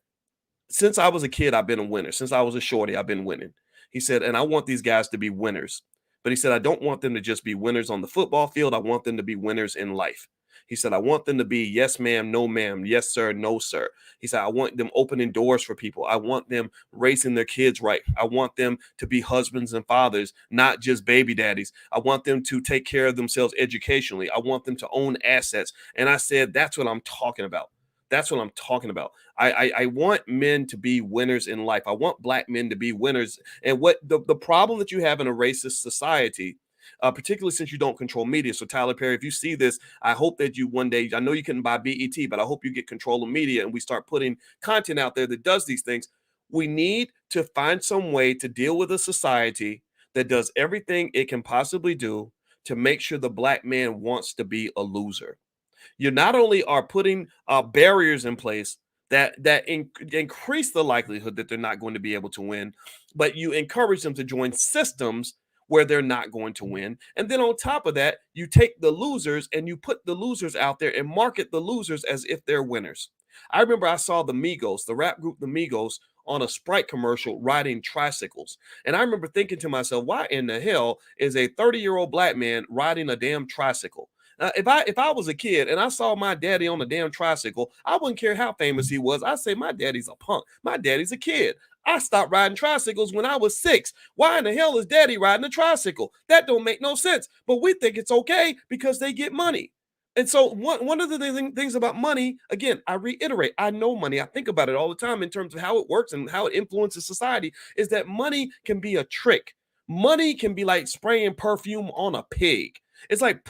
since I was a kid, I've been a winner. Since I was a shorty, I've been winning. He said, and I want these guys to be winners. But he said, I don't want them to just be winners on the football field. I want them to be winners in life. He said, I want them to be yes, ma'am, no, ma'am, yes, sir, no, sir. He said, I want them opening doors for people. I want them raising their kids right. I want them to be husbands and fathers, not just baby daddies. I want them to take care of themselves educationally. I want them to own assets. And I said, that's what I'm talking about. That's what I'm talking about. I want men to be winners in life. I want black men to be winners. And what the problem that you have in a racist society, particularly since you don't control media. So Tyler Perry, if you see this, I hope that you one day, I know you couldn't buy BET, but I hope you get control of media and we start putting content out there that does these things. We need to find some way to deal with a society that does everything it can possibly do to make sure the black man wants to be a loser. You not only are putting barriers in place that increase the likelihood that they're not going to be able to win, but you encourage them to join systems where they're not going to win. And then on top of that, you take the losers and you put the losers out there and market the losers as if they're winners. I remember I saw the Migos, the rap group the Migos, on a Sprite commercial riding tricycles. And I remember thinking to myself, why in the hell is a 30-year-old black man riding a damn tricycle? If I was a kid and I saw my daddy on a damn tricycle, I wouldn't care how famous he was. I'd say my daddy's a punk. My daddy's a kid. I stopped riding tricycles when I was 6. Why in the hell is daddy riding a tricycle? That don't make no sense. But we think it's okay because they get money. And so one of the things about money, again, I reiterate, I know money. I think about it all the time in terms of how it works and how it influences society, is that money can be a trick. Money can be like spraying perfume on a pig. It's like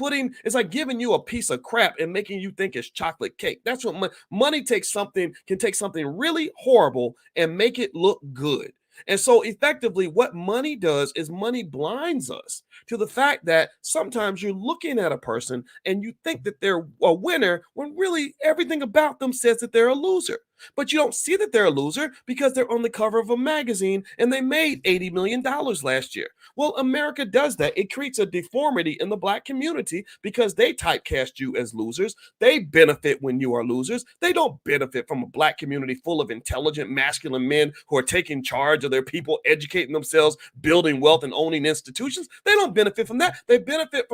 giving you a piece of crap and making you think it's chocolate cake. That's what money can take something really horrible and make it look good. And so effectively what money does is money blinds us to the fact that sometimes you're looking at a person and you think that they're a winner when really everything about them says that they're a loser. But you don't see that they're a loser because they're on the cover of a magazine and they made $80 million last year. Well, America does that. It creates a deformity in the black community because they typecast you as losers. They benefit when you are losers. They don't benefit from a black community full of intelligent, masculine men who are taking charge of their people, educating themselves, building wealth, and owning institutions. They don't benefit from that. They benefit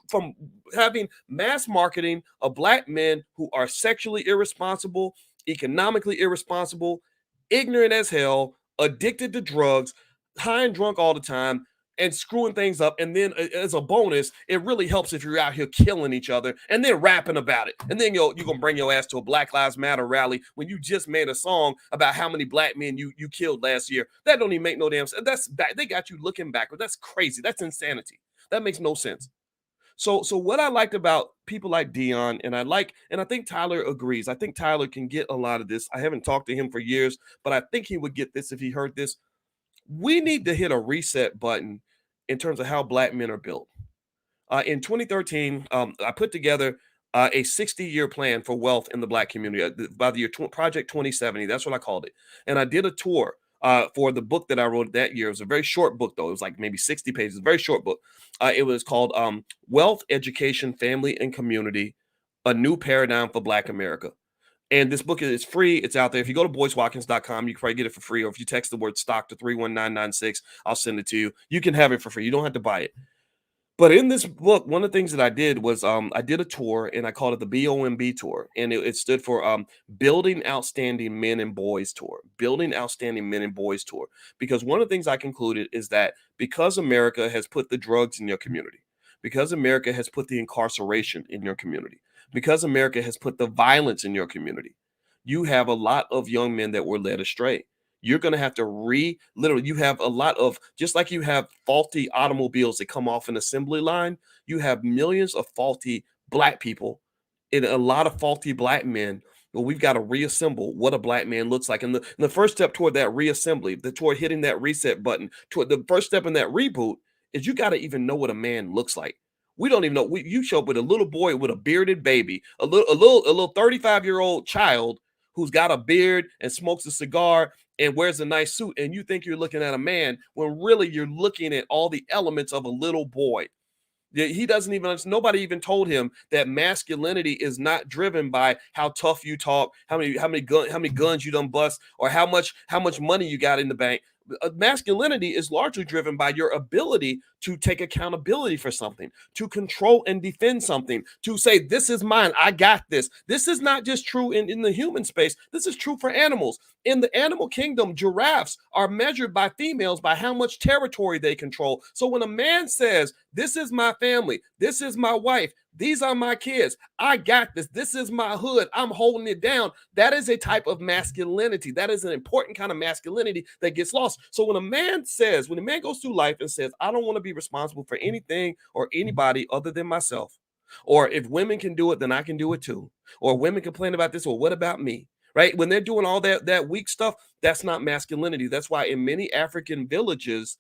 from having mass marketing of black men who are sexually irresponsible, economically irresponsible, ignorant as hell, addicted to drugs, high and drunk all the time, and screwing things up. And then as a bonus, it really helps if you're out here killing each other and then rapping about it. And then you're going to bring your ass to a Black Lives Matter rally when you just made a song about how many black men you killed last year. That don't even make no damn sense. That's bad. They got you looking backward. That's crazy. That's insanity. That makes no sense. So what I liked about people like Dion, and I think Tyler agrees. I think Tyler can get a lot of this. I haven't talked to him for years, but I think he would get this if he heard this. We need to hit a reset button in terms of how black men are built. In 2013, I put together a 60-year plan for wealth in the black community by the year Project 2070. That's what I called it. And I did a tour for the book that I wrote that year. It was a very short book, though. It was like maybe 60 pages, a very short book. It was called Wealth, Education, Family, and Community, A New Paradigm for Black America. And this book is free. It's out there. If you go to boycewatkins.com, you can probably get it for free. Or if you text the word stock to 31996, I'll send it to you. You can have it for free. You don't have to buy it. But in this book, one of the things that I did was I did a tour, and I called it the BOMB tour. And it stood for Building Outstanding Men and Boys Tour. Building Outstanding Men and Boys Tour. Because one of the things I concluded is that because America has put the drugs in your community, because America has put the incarceration in your community, because America has put the violence in your community, you have a lot of young men that were led astray. You're going to have to you have a lot of, just like you have faulty automobiles that come off an assembly line, you have millions of faulty black people and a lot of faulty black men. Well, we've got to reassemble what a black man looks like. And the first step toward that reassembly, toward hitting that reset button, toward the first step in that reboot is you got to even know what a man looks like. We don't even know. You show up with a little boy with a bearded baby, a little 35-year-old child who's got a beard and smokes a cigar and wears a nice suit, and you think you're looking at a man when really you're looking at all the elements of a little boy. He doesn't even, nobody even told him that masculinity is not driven by how tough you talk, how many guns you done bust, or how much money you got in the bank. Masculinity is largely driven by your ability to take accountability for something, to control and defend something, to say, this is mine, I got this. This is not just true in the human space. This is true for animals. In the animal kingdom, giraffes are measured by females by how much territory they control. So when a man says, this is my family, this is my wife, these are my kids, I got this, this is my hood, I'm holding it down, that is a type of masculinity. That is an important kind of masculinity that gets lost. So when a man goes through life and says, I don't want to be responsible for anything or anybody other than myself, or if women can do it, then I can do it too, or women complain about this, or what about me? Right? When they're doing all that weak stuff, that's not masculinity. That's why in many African villages,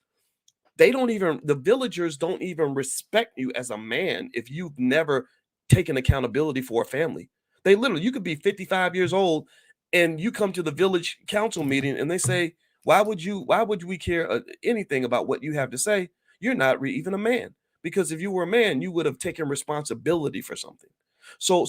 the villagers don't even respect you as a man if you've never taken accountability for a family. They literally, you could be 55 years old and you come to the village council meeting and they say, why would we care anything about what you have to say? You're not even a man, because if you were a man, you would have taken responsibility for something. So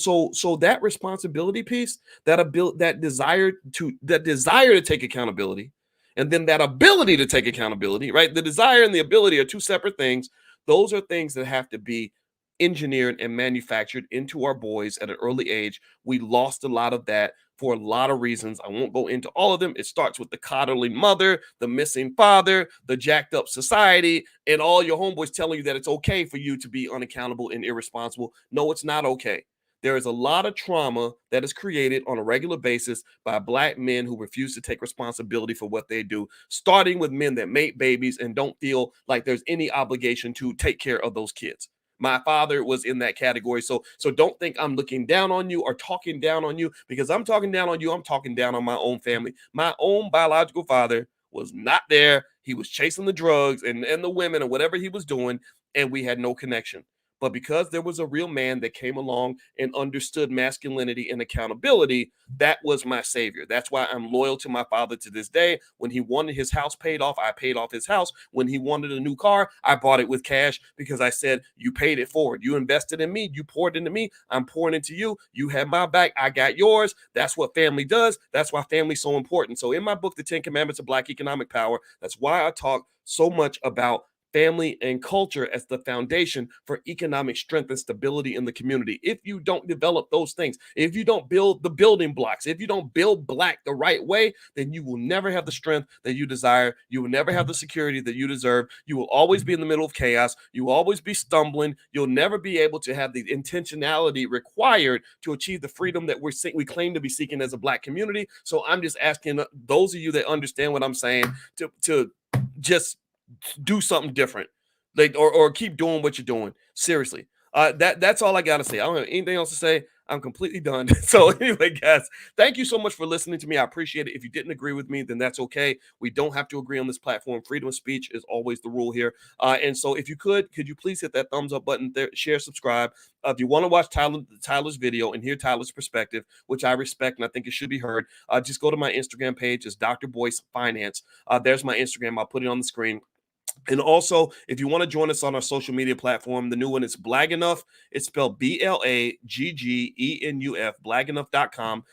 that responsibility piece, that desire to take accountability, and then that ability to take accountability, right? The desire and the ability are two separate things. Those are things that have to be engineered and manufactured into our boys at an early age. We lost a lot of that for a lot of reasons. I won't go into all of them. It starts with the coddling mother, the missing father, the jacked up society, and all your homeboys telling you that it's okay for you to be unaccountable and irresponsible. No, it's not okay. There is a lot of trauma that is created on a regular basis by Black men who refuse to take responsibility for what they do, starting with men that make babies and don't feel like there's any obligation to take care of those kids. My father was in that category. So don't think I'm looking down on you or talking down on you, because I'm talking down on you. I'm talking down on my own family. My own biological father was not there. He was chasing the drugs and the women and whatever he was doing, and we had no connection. But because there was a real man that came along and understood masculinity and accountability, that was my savior. That's why I'm loyal to my father to this day. When he wanted his house paid off, I paid off his house. When he wanted a new car, I bought it with cash, because I said, you paid it forward. You invested in me. You poured into me. I'm pouring into you. You have my back. I got yours. That's what family does. That's why family's so important. So in my book, The 10 Commandments of Black Economic Power, that's why I talk so much about family and culture as the foundation for economic strength and stability in the community. If you don't develop those things, if you don't build the building blocks, if you don't build Black the right way, then you will never have the strength that you desire. You will never have the security that you deserve. You will always be in the middle of chaos. You will always be stumbling. You'll never be able to have the intentionality required to achieve the freedom that we claim to be seeking as a Black community. So I'm just asking those of you that understand what I'm saying to just do something different, like or keep doing what you're doing. Seriously, that's all I gotta say. I don't have anything else to say. I'm completely done. So anyway, guys, thank you so much for listening to me. I appreciate it. If you didn't agree with me, then that's okay. We don't have to agree on this platform. Freedom of speech is always the rule here. And so if you could you please hit that thumbs up button there, share, subscribe. If you want to watch Tyler's video and hear Tyler's perspective, which I respect and I think it should be heard, just go to my Instagram page. It's Dr. Boyce Finance. There's my Instagram. I'll put it on the screen. And also, if you want to join us on our social media platform, the new one is Blag Enough. It's spelled BLAGGENUF, blagenough.com.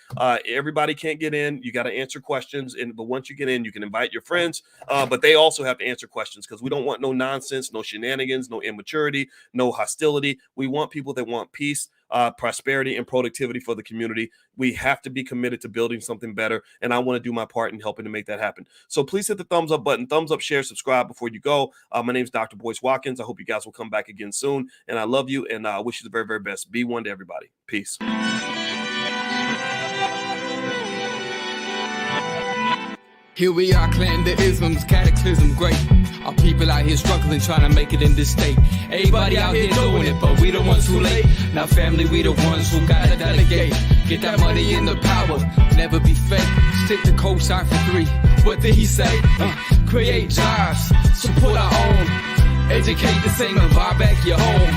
Everybody can't get in. You got to answer questions. But once you get in, you can invite your friends. But they also have to answer questions, because we don't want no nonsense, no shenanigans, no immaturity, no hostility. We want people that want peace, prosperity, and productivity for the community. We have to be committed to building something better, and I want to do my part in helping to make that happen. So please hit the thumbs up button, thumbs up, share, subscribe before you go. My name is Dr. Boyce Watkins. I hope you guys will come back again soon, and I love you, and I wish you the very, very best. Be one to everybody. Peace. Here we are, clan the isms, cataclysm great. Our people out here struggling, trying to make it in this state. Everybody out here doing it, but we the ones too late. Now family, we the ones who gotta delegate. Get that money in the power, never be fake. Stick to cosign for 3. What did he say? Create jobs, support our own. Educate the same and buy back your home.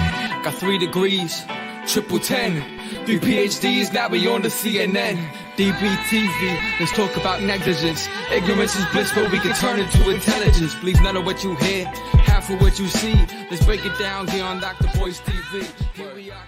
Got 3 degrees, triple 10. 3 PhDs, now we on the CNN. DBTV, let's talk about negligence. Ignorance is bliss, but we can turn it to intelligence. Believe none of what you hear, half of what you see. Let's break it down here on Dr. Boyce TV. Here we are.